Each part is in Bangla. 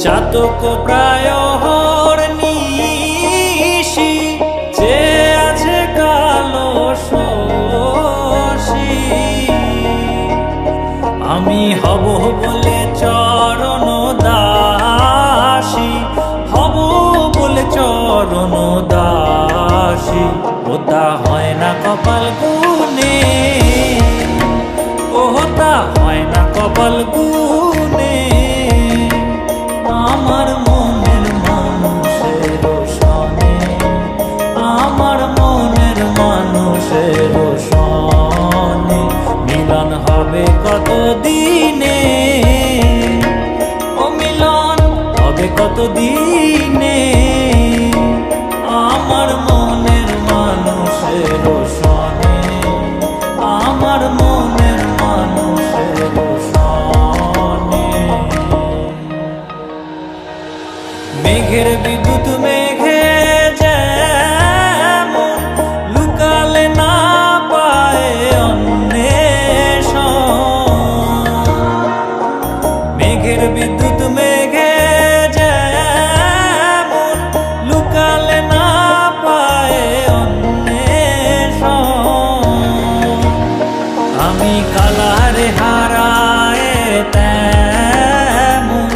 চাতক প্রায় নিশি যে আছে কালো শশী, আমি হব বলে চরণ দাসী, হব বলে চরণ দাসী। ওটা হয় না কপাল গুনে, ওটা হয় না কপাল গুনে। আমার মনের মানুষের সনে, আমার মনের মানুষের সনে মিলন হবে কত দিনে, ও মিলন হবে কত দিনে। আমার মনের মানুষের সনে, আমার মনের মানুষের সনে। মেঘের বিদ্যুৎ মেঘে যেমন লুকালে না পায় অন্বেষণ, মেঘের বিদ্যুৎ মেঘে যেমন লুকালে না পায় অন্বেষণ। আমি কালারে হারায় তেমন,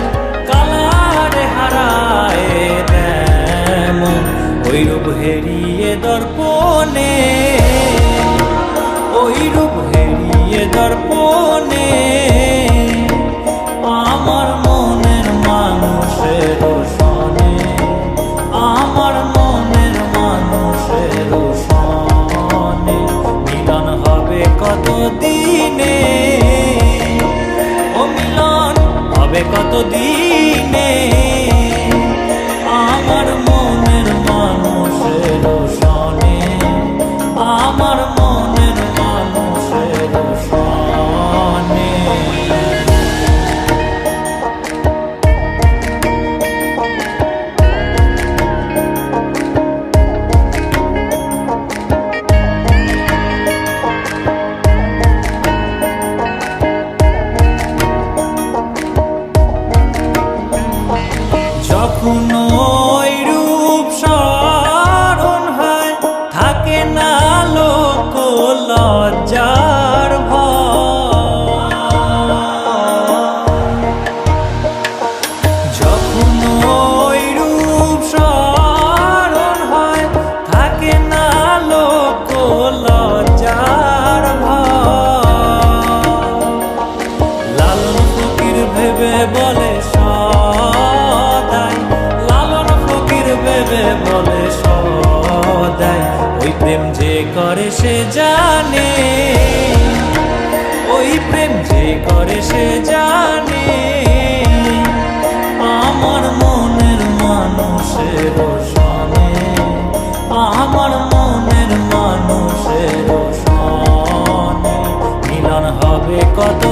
কালারে হারায় তেমন ওই রূপ হেরিয়ে দর্পণে, ওই রূপ হেরিয়ে দর্পণে। আমার মনের মানুষের সনে, আমার মনের মানুষের সনে মিলন হবে কত দিনে, ও মিলন হবে কত দিনে। আমার মনের মানুষের সনে, আমার মনের মানুষের সনে। যখন ওই রূপ স্মরণ হয় থাকে না লোক লজ্জার ভয়, যখন ওই রূপ স্মরণ হয় থাকে না লোক লজ্জার ভয়। লালন ফকির ভেবে বলে সদাই, লালন ফকির ভেবে বলে সদাই ওই প্রেম যে করে সে জানে, ওই প্রেম যে করে সে জানে। আমার মনের মানুষের সনে, আমার মনের মানুষের সনে মিলন হবে কত